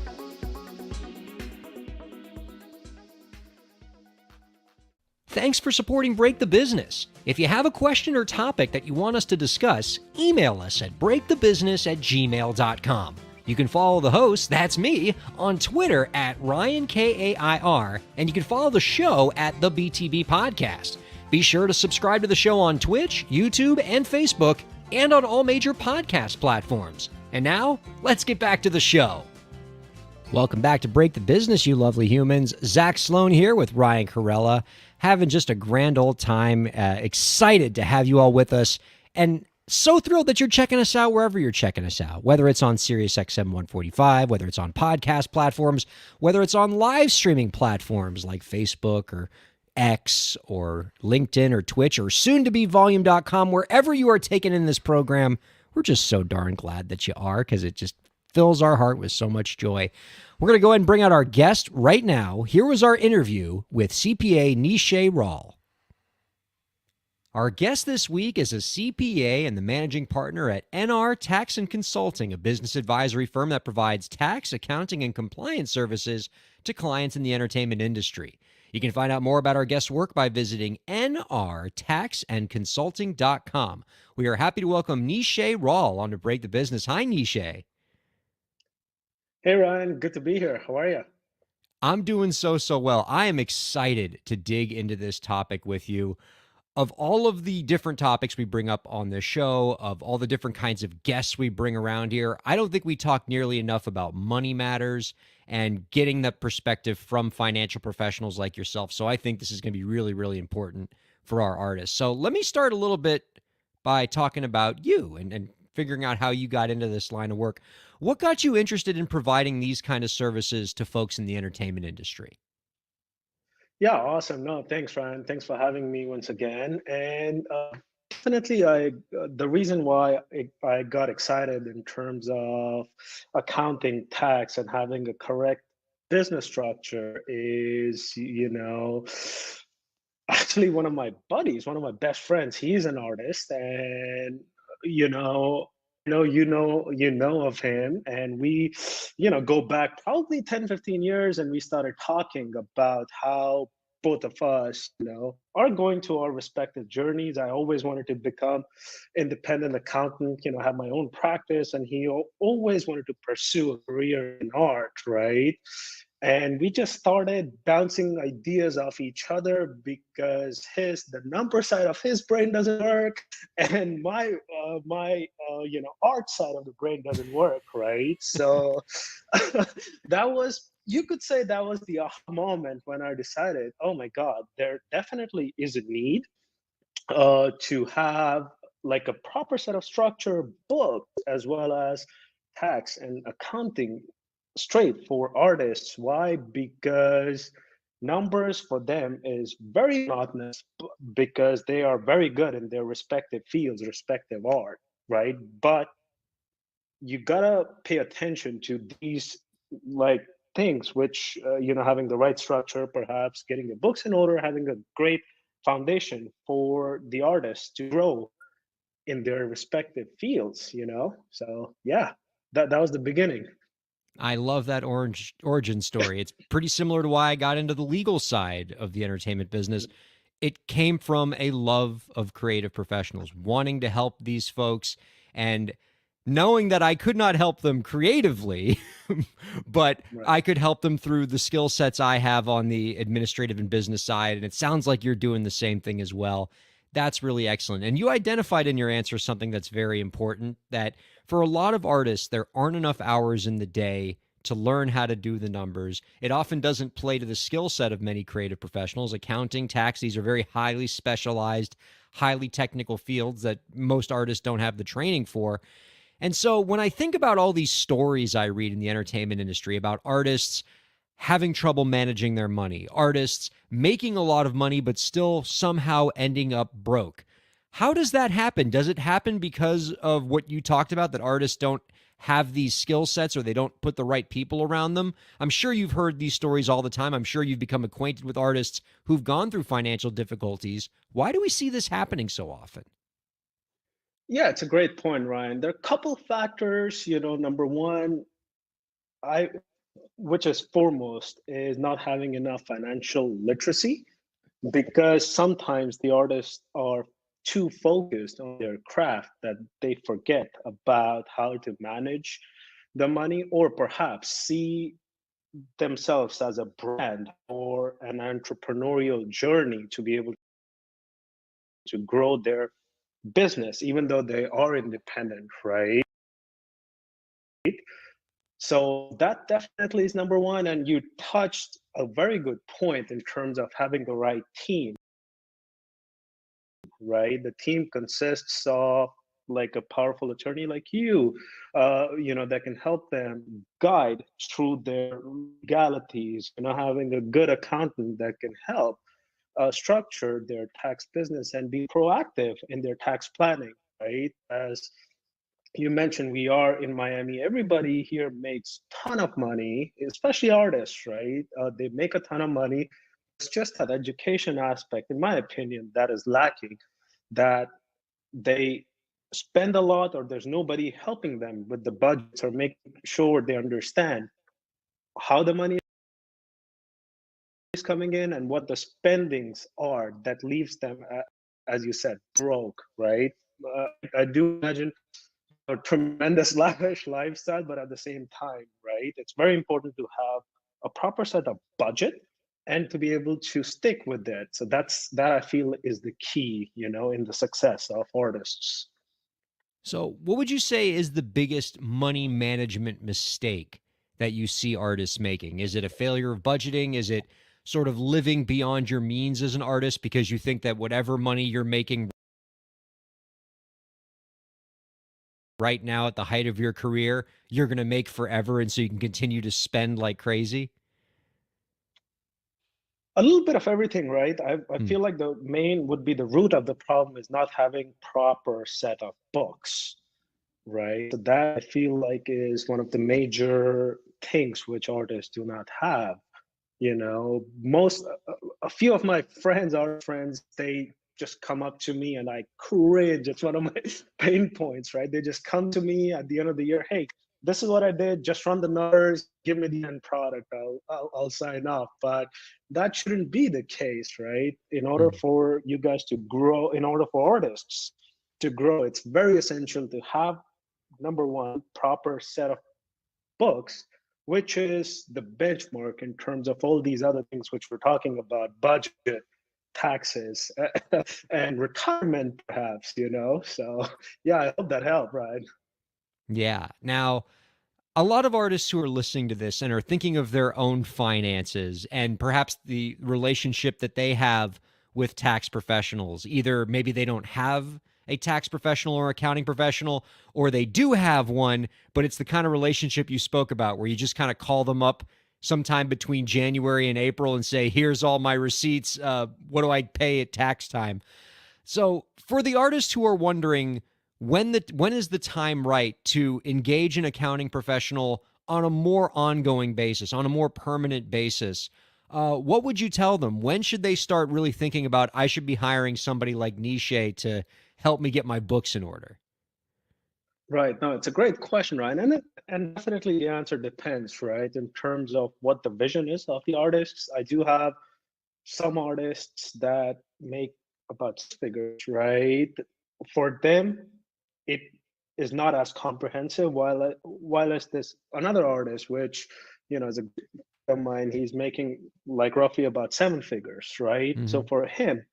Thanks for supporting Break the Business. If you have a question or topic that you want us to discuss, email us at breakthebusiness@gmail.com. You can follow the host, that's me, on Twitter at Ryan Kair, and you can follow the show at the BTB Podcast. Be sure to subscribe to the show on Twitch, YouTube, and Facebook, and on all major podcast platforms. And now, let's get back to the show. Welcome back to Break the Business, you lovely humans. Zach Sloan here with Ryan Kairalla, having just a grand old time. Excited to have you all with us, and so thrilled that you're checking us out wherever you're checking us out, whether it's on SiriusXM 145, whether it's on podcast platforms, whether it's on live streaming platforms like Facebook or X or LinkedIn or Twitch or soon to be volume.com. Wherever you are taking in this program, we're just so darn glad that you are, because it just fills our heart with so much joy. We're going to go ahead and bring out our guest right now. Here was our interview with CPA Nishay Rawl. Our guest this week is a CPA and the managing partner at NR Tax and Consulting, a business advisory firm that provides tax, accounting, and compliance services to clients in the entertainment industry. You can find out more about our guest's work by visiting nrtaxandconsulting.com. We are happy to welcome Nishay Rawl on to Break the Business. Hi, Nishay. Hey, Ryan. Good to be here. How are you? I'm doing so well. I am excited to dig into this topic with you. Of all of the different topics we bring up on this show, of all the different kinds of guests we bring around here, I don't think we talk nearly enough about money matters and getting that perspective from financial professionals like yourself. So I think this is going to be really, really important for our artists. So let me start a little bit by talking about you and figuring out how you got into this line of work. What got you interested in providing these kind of services to folks in the entertainment industry? Yeah, awesome. No, thanks, Ryan. Thanks for having me once again. And definitely, the reason why I got excited in terms of accounting, tax, and having a correct business structure is, actually one of my buddies, one of my best friends. He's an artist, and you know. You know of him, and we go back probably 10, 15 years, and we started talking about how both of us are going to our respective journeys. I always wanted to become independent accountant, have my own practice, and he always wanted to pursue a career in art, right? And we just started bouncing ideas off each other because the number side of his brain doesn't work, and my art side of the brain doesn't work, right? So you could say that was the aha moment when I decided, oh my God, there definitely is a need to have like a proper set of structure books as well as tax and accounting straight for artists. Why? Because numbers for them is very monotonous because they are very good in their respective fields, respective art, right? But you gotta pay attention to these like things, which having the right structure, perhaps getting the books in order, having a great foundation for the artists to grow in their respective fields. So yeah, that was the beginning. I love that origin story. It's pretty similar to why I got into the legal side of the entertainment business. It came from a love of creative professionals, wanting to help these folks and knowing that I could not help them creatively, but Right. I could help them through the skill sets I have on the administrative and business side. And it sounds like you're doing the same thing as well. That's really excellent. And you identified in your answer something that's very important, that for a lot of artists, there aren't enough hours in the day to learn how to do the numbers. It often doesn't play to the skill set of many creative professionals. Accounting, tax, these are very highly specialized, highly technical fields that most artists don't have the training for. And so when I think about all these stories I read in the entertainment industry about artists having trouble managing their money, artists making a lot of money but still somehow ending up broke. How does that happen? Does it happen because of what you talked about, that artists don't have these skill sets or they don't put the right people around them? I'm sure you've heard these stories all the time. I'm sure you've become acquainted with artists who've gone through financial difficulties. Why do we see this happening so often? Yeah, it's a great point, Ryan. There are a couple factors. Number one, I which is foremost, is not having enough financial literacy, because sometimes the artists are too focused on their craft that they forget about how to manage the money, or perhaps see themselves as a brand or an entrepreneurial journey to be able to grow their business, even though they are independent, right? So that definitely is number one. And you touched a very good point in terms of having the right team, right? The team consists of like a powerful attorney like you, that can help them guide through their legalities, having a good accountant that can help structure their tax business and be proactive in their tax planning, right? As you mentioned, we are in Miami. Everybody here makes ton of money, especially artists, right? They make a ton of money. It's just that education aspect, in my opinion, that is lacking. That they spend a lot, or there's nobody helping them with the budgets or making sure they understand how the money is coming in and what the spendings are that leaves them, as you said, broke, right? I do imagine a tremendous lavish lifestyle, but at the same time, right, it's very important to have a proper set of budget and to be able to stick with it. So that I feel is the key, in the success of artists. So, what would you say is the biggest money management mistake that you see artists making? Is it a failure of budgeting? Is it sort of living beyond your means as an artist because you think that whatever money you're making right now at the height of your career, you're going to make forever and so you can continue to spend like crazy? A little bit of everything, right? I Hmm. feel like the main would be the root of the problem is not having proper set of books, right? So that I feel like is one of the major things which artists do not have. Most a few of my friends are friends, they just come up to me and I cringe. It's one of my pain points, right? They just come to me at the end of the year, hey, this is what I did, just run the numbers, give me the end product, I'll sign up. But that shouldn't be the case, right? In order Hmm. for you guys to grow, in order for artists to grow, it's very essential to have, number one, proper set of books, which is the benchmark in terms of all these other things which we're talking about: budget, taxes, and retirement, perhaps. So, yeah, I hope that helped, right? Yeah. Now, a lot of artists who are listening to this and are thinking of their own finances and perhaps the relationship that they have with tax professionals, either maybe they don't have a tax professional or accounting professional, or they do have one, but it's the kind of relationship you spoke about where you just kind of call them up sometime between January and April and say, here's all my receipts. What do I pay at tax time? So for the artists who are wondering when is the time right to engage an accounting professional on a more ongoing basis, on a more permanent basis, what would you tell them? When should they start really thinking about I should be hiring somebody like Niche to help me get my books in order? Right. No, it's a great question, Ryan. And definitely the answer depends, right? In terms of what the vision is of the artists. I do have some artists that make about six figures, right? For them, it is not as comprehensive. While as this another artist, which is a good friend of mine, he's making like roughly about seven figures, right? So Hmm. for him,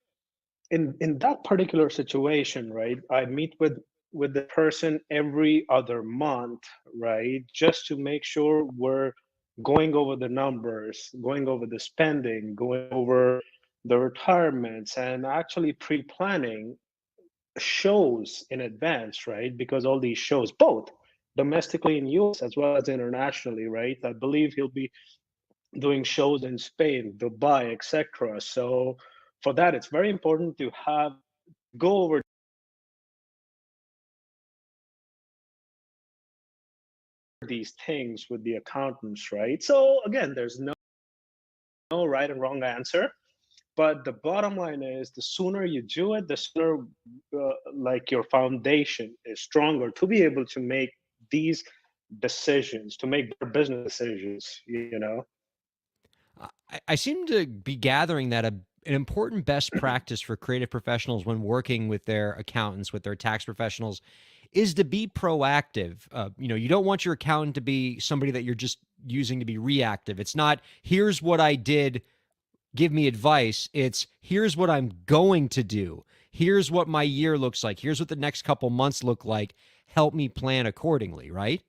in that particular situation, right, I meet with the person every other month, right, just to make sure we're going over the numbers, going over the spending, going over the retirements, and actually pre-planning shows in advance, right? Because all these shows, both domestically in US as well as internationally, right? I believe he'll be doing shows in Spain, Dubai, etc. So for that, it's very important to have go over these things with the accountants, right? So again, there's no right and wrong answer, but the bottom line is the sooner you do it, the sooner like your foundation is stronger to be able to make these decisions, to make better business decisions, you know? I seem to be gathering that an important best practice for creative professionals when working with their accountants, with their tax professionals, is to be proactive. You don't want your accountant to be somebody that you're just using to be reactive. It's not, here's what I did, give me advice. It's, here's what I'm going to do. Here's what my year looks like. Here's what the next couple months look like. Help me plan accordingly, right?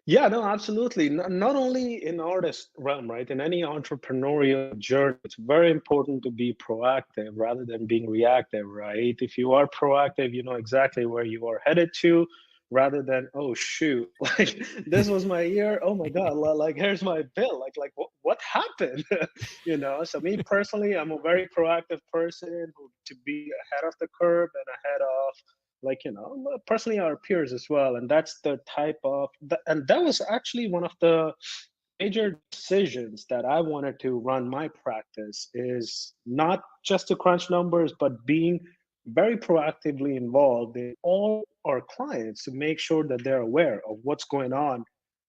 Yeah, no, absolutely. Not only in artist realm, right? In any entrepreneurial journey, it's very important to be proactive rather than being reactive, right? If you are proactive, you know exactly where you are headed to, rather than, oh shoot, like this was my year. Oh my God, like here's my bill. Like what happened? So me personally, I'm a very proactive person who to be ahead of the curve and ahead of personally our peers as well. And that's the type of and that was actually one of the major decisions that I wanted to run my practice, is not just to crunch numbers but being very proactively involved in all our clients to make sure that they're aware of what's going on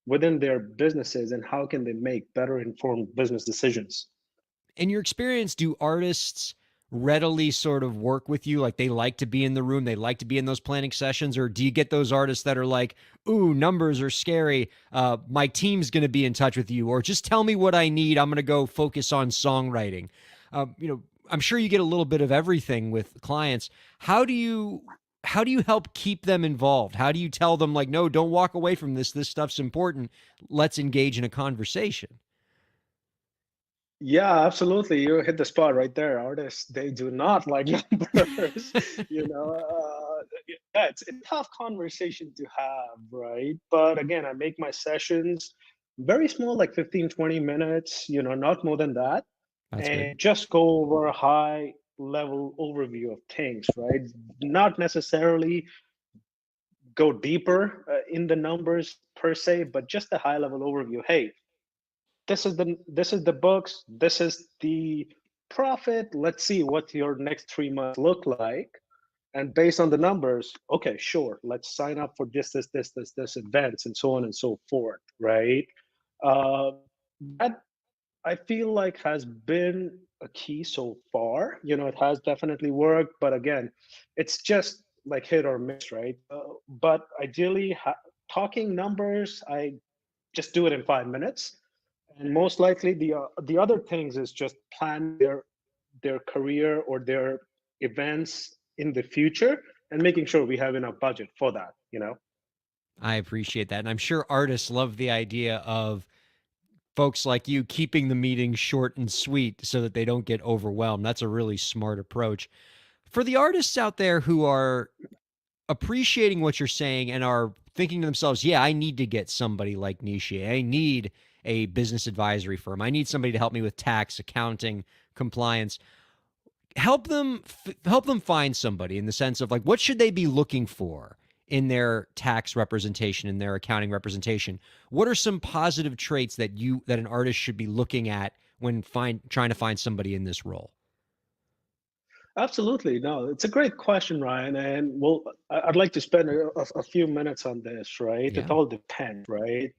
within their businesses and how can they make better informed business decisions. In your experience, do artists readily sort of work with you? Like they like to be in the room, they like to be in those planning sessions? Or do you get those artists that are like, ooh, numbers are scary. My team's going to be in touch with you, or just tell me what I need. I'm going to go focus on songwriting. I'm sure you get a little bit of everything with clients. How do you help keep them involved? How do you tell them, like, no, don't walk away from this. This stuff's important. Let's engage in a conversation. Yeah, absolutely. You hit the spot right there. Artists, they do not like numbers. Yeah, it's a tough conversation to have, right? But again, I make my sessions very small, like 15, 20 minutes, not more than that. That's good. And just go over a high level overview of things, right? Not necessarily go deeper in the numbers per se, but just a high level overview. Hey, this is the books, this is the profit, let's see what your next 3 months look like, and based on the numbers, okay, sure, let's sign up for this events and so on and so forth, right? That I feel like has been a key so far. It has definitely worked, but again, it's just like hit or miss, right? But ideally, talking numbers, I just do it in 5 minutes, and most likely the other things is just plan their career or their events in the future and making sure we have enough budget for that. I appreciate that. And I'm sure artists love the idea of folks like you keeping the meetings short and sweet so that they don't get overwhelmed. That's a really smart approach. For the artists out there who are appreciating what you're saying and are thinking to themselves, yeah, I need to get somebody like Nishi. I need a business advisory firm. I need somebody to help me with tax, accounting, compliance. Help them find somebody, in the sense of, like, what should they be looking for in their tax representation, in their accounting representation? What are some positive traits that an artist should be looking at when trying to find somebody in this role? Absolutely. No, it's a great question, Ryan. And well, I'd like to spend a few minutes on this, right? It Yeah. all depends, right?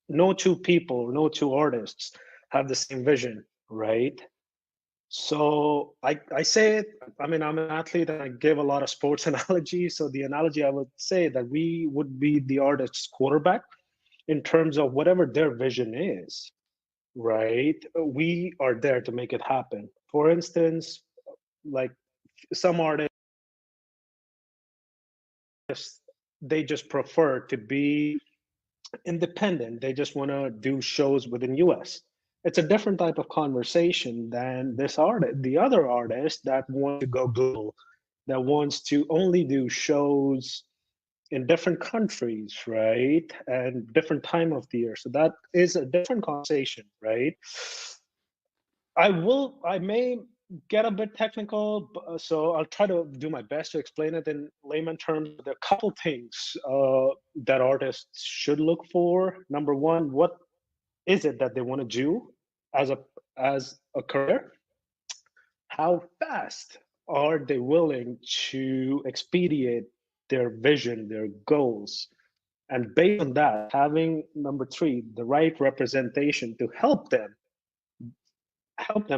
No two people, no two artists have the same vision, right? So I say it, I mean, I'm an athlete and I give a lot of sports analogies. So the analogy I would say that we would be the artist's quarterback in terms of whatever their vision is, right? We are there to make it happen. For instance, like some artists, they just prefer to be independent. They just want to do shows within US. It's a different type of conversation than this artist, the other artist that wants to go global, that wants to only do shows in different countries, right? And different time of the year. So that is a different conversation, right? I may get a bit technical, so I'll try to do my best to explain it in layman terms. There are a couple things that artists should look for. Number one, what is it that they want to do as a career? How fast are they willing to expedite their vision, their goals? And based on that, having number three, the right representation to help them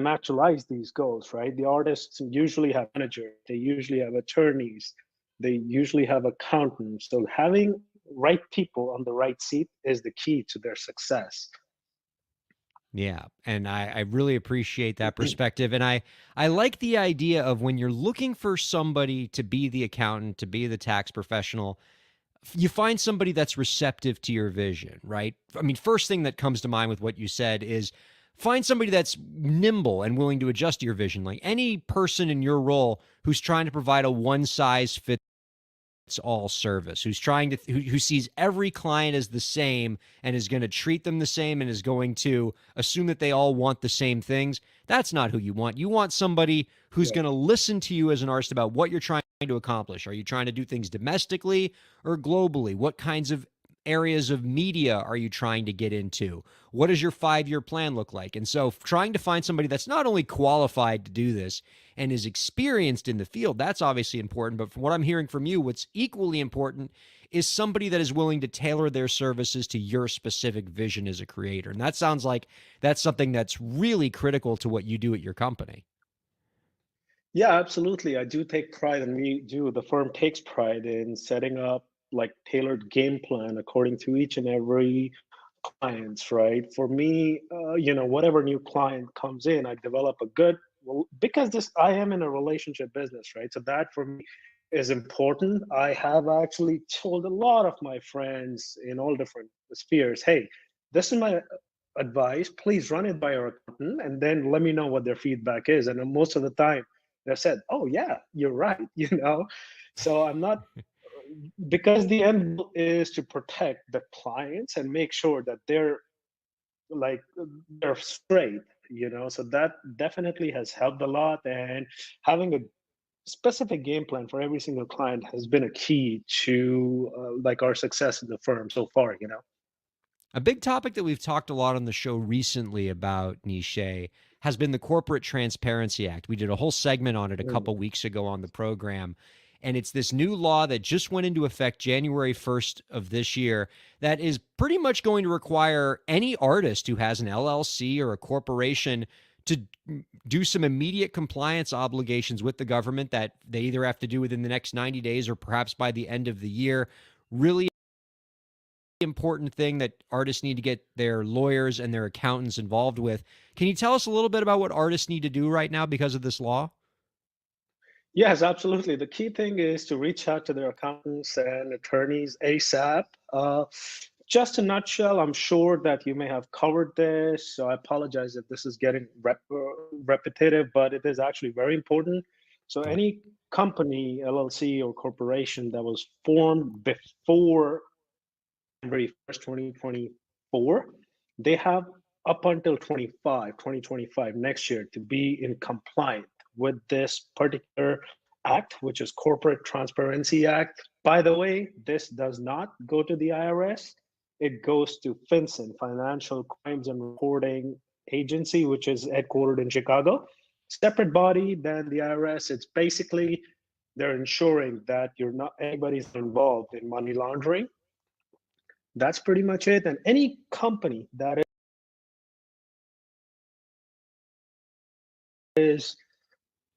actualize these goals, right? The artists usually have managers, they usually have attorneys, they usually have accountants. So having right people on the right seat is the key to their success. Yeah, and I really appreciate that perspective, and I like the idea of when you're looking for somebody to be the accountant, to be the tax professional, you find somebody that's receptive to your vision, right? I mean, first thing that comes to mind with what you said is find somebody that's nimble and willing to adjust to your vision. Like any person in your role who's trying to provide a one size fits all service, who's trying to who sees every client as the same and is going to treat them the same and is going to assume that they all want the same things. That's not who you want. You want somebody who's Yeah. going to listen to you as an artist about what you're trying to accomplish. Are you trying to do things domestically or globally? What kinds of areas of media are you trying to get into? What does your 5-year plan look like? And so trying to find somebody that's not only qualified to do this and is experienced in the field, that's obviously important. But from what I'm hearing from you, what's equally important is somebody that is willing to tailor their services to your specific vision as a creator. And that sounds like that's something that's really critical to what you do at your company. Yeah, absolutely. I do take pride, and we do. The firm takes pride in setting up like tailored game plan according to each and every clients, right? For me, whatever new client comes in, I develop a good, well, because this, I am in a relationship business, right? So that for me is important. I have actually told a lot of my friends in all different spheres, hey, this is my advice. Please run it by your accountant and then let me know what their feedback is. And most of the time, they said, oh, yeah, you're right, So I'm not, because the end goal is to protect the clients and make sure that like they're straight, so that definitely has helped a lot. And having a specific game plan for every single client has been a key to like our success in the firm so far. A big topic that we've talked a lot on the show recently about, Niche, has been the Corporate Transparency Act. We did a whole segment on it a Mm. couple weeks ago on the program. And it's this new law that just went into effect January 1st of this year that is pretty much going to require any artist who has an LLC or a corporation to do some immediate compliance obligations with the government that they either have to do within the next 90 days or perhaps by the end of the year. Really important thing that artists need to get their lawyers and their accountants involved with. Can you tell us a little bit about what artists need to do right now because of this law? Yes, absolutely. The key thing is to reach out to their accountants and attorneys ASAP. Just a nutshell, I'm sure that you may have covered this, so I apologize if this is getting repetitive, but it is actually very important. So Yeah. any company, LLC, or corporation that was formed before January 1st, 2024, they have up until 2025 next year to be in compliance with this particular act, which is Corporate Transparency Act. By the way, this does not go to the IRS. It goes to FinCEN, Financial Crimes and Reporting Agency, which is headquartered in Chicago. separate body than the IRS. It's basically they're ensuring that anybody's involved in money laundering. That's pretty much it. And any company that is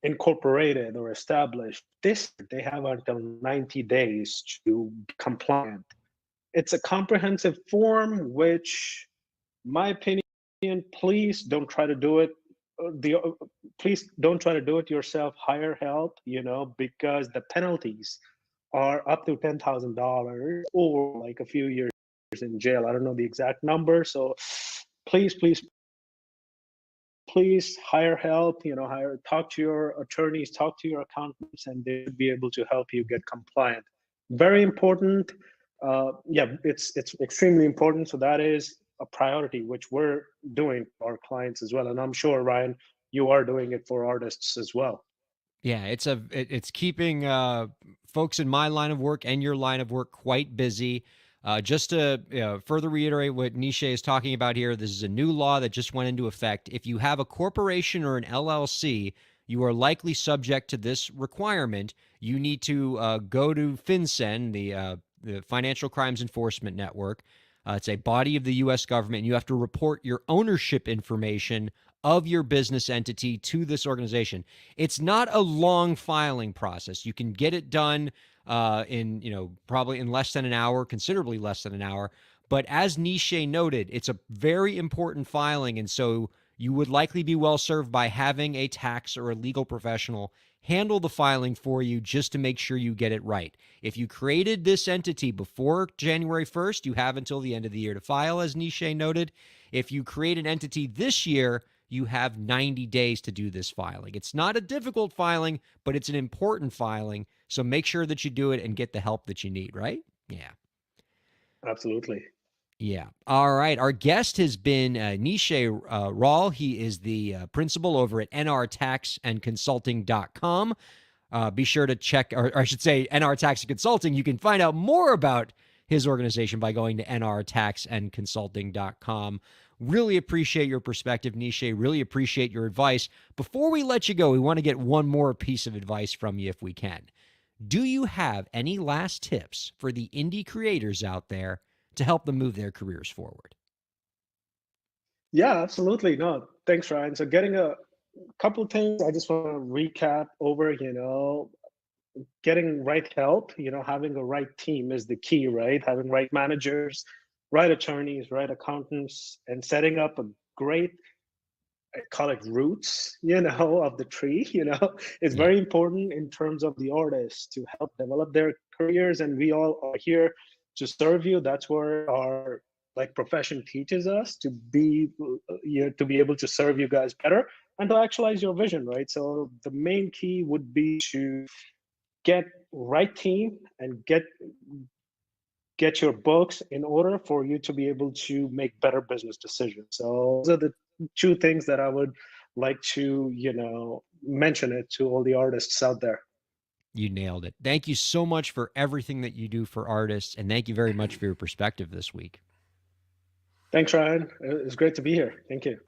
incorporated or established, they have until 90 days to be compliant. It's a comprehensive form, which, my opinion, please don't try to do it. Please don't try to do it yourself. Hire help, because the penalties are up to $10,000 or like a few years in jail. I don't know the exact number. So please, hire help. Talk to your attorneys, talk to your accountants, and they will be able to help you get compliant. Very important. It's extremely important. So that is a priority, which we're doing for our clients as well. And I'm sure, Ryan, you are doing it for artists as well. Yeah, it's keeping folks in my line of work and your line of work quite busy. Just to further reiterate what Nishay is talking about here, this is a new law that just went into effect. If you have a corporation or an LLC, you are likely subject to this requirement. You need to go to FinCEN, the Financial Crimes Enforcement Network. It's a body of the U.S. government. And you have to report your ownership information of your business entity to this organization. It's not a long filing process. You can get it done in probably in less than an hour, considerably less than an hour. But as Nishay noted, it's a very important filing, and so you would likely be well served by having a tax or a legal professional handle the filing for you just to make sure you get it right. If you created this entity before January 1st, you have until the end of the year to file, as Nishay noted. If you create an entity this year, you have 90 days to do this filing. It's not a difficult filing, but it's an important filing. So make sure that you do it and get the help that you need, right? Yeah. Absolutely. Yeah. All right. Our guest has been Nishay Rall. He is the principal over at nrtaxandconsulting.com. Be sure to check, or I should say NR Tax and Consulting. You can find out more about his organization by going to nrtaxandconsulting.com. Really appreciate your perspective, Nishay. Really appreciate your advice. Before we let you go, we want to get one more piece of advice from you if we can. Do you have any last tips for the indie creators out there to help them move their careers forward? Yeah, absolutely. No, thanks, Ryan. So getting a couple of things I just want to recap over, getting right help, having the right team is the key, right? Having right managers, right attorneys, right accountants, and setting up a great, I call it roots, of the tree, is Yeah. very important in terms of the artists to help develop their careers. And we all are here to serve you. That's where our profession teaches us to be, to be able to serve you guys better and to actualize your vision, right? So the main key would be to get right team and get your books in order for you to be able to make better business decisions. So those are the two things that I would like to, mention it to all the artists out there. You nailed it. Thank you so much for everything that you do for artists, and thank you very much for your perspective this week. Thanks, Ryan. It's great to be here. Thank you.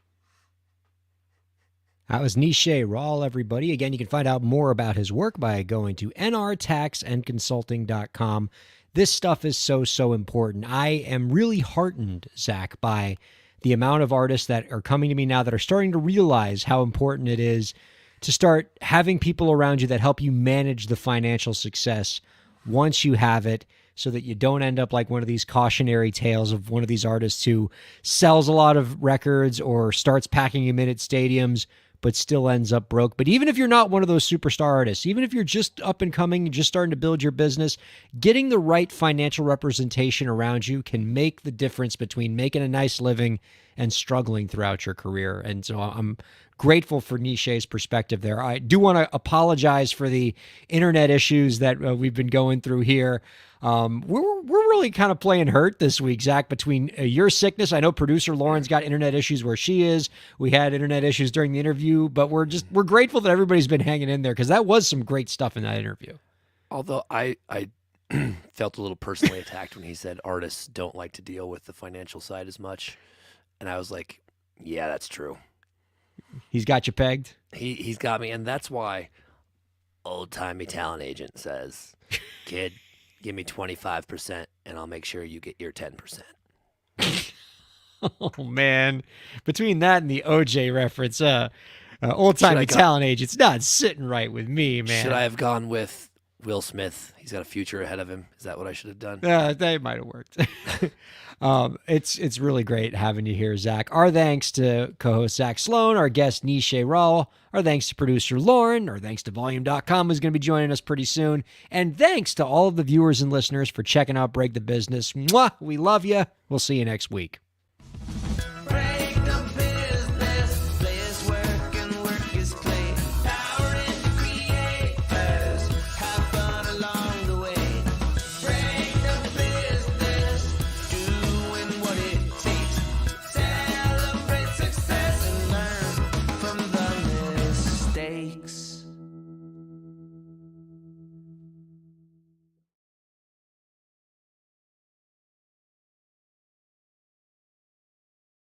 That was Nishay Rall, everybody. Again, you can find out more about his work by going to nrtaxandconsulting.com. This stuff is so important. I am really heartened, Zach, by the amount of artists that are coming to me now that are starting to realize how important it is to start having people around you that help you manage the financial success once you have it, so that you don't end up like one of these cautionary tales of one of these artists who sells a lot of records or starts packing them in at stadiums but still ends up broke. But even if you're not one of those superstar artists, even if you're just up and coming and just starting to build your business, getting the right financial representation around you can make the difference between making a nice living and struggling throughout your career. And so I'm grateful for Nishay's perspective there. I do want to apologize for the internet issues that we've been going through here. We're really kind of playing hurt this week, Zach, between your sickness. I know producer Lauren's got internet issues where she is. We had internet issues during the interview, but we're grateful that everybody's been hanging in there, because that was some great stuff in that interview. Although I felt a little personally attacked when he said artists don't like to deal with the financial side as much. And I was like, yeah, that's true. He's got you pegged. He's got me, and that's why old-timey talent agent says, kid, give me 25% and I'll make sure you get your 10%. Oh, man. Between that and the OJ reference, old-timey Should I go- talent agent's not sitting right with me, man. Should I have gone with Will Smith? He's got a future ahead of him. Is that what I should have done? That might have worked. It's really great having you here, Zach. Our thanks to co-host Zach Sloan, our guest Nisha Rawal, our thanks to producer Lauren, our thanks to Volume.com, who's going to be joining us pretty soon, and thanks to all of the viewers and listeners for checking out Break the Business. Mwah! We love you. We'll see you next week.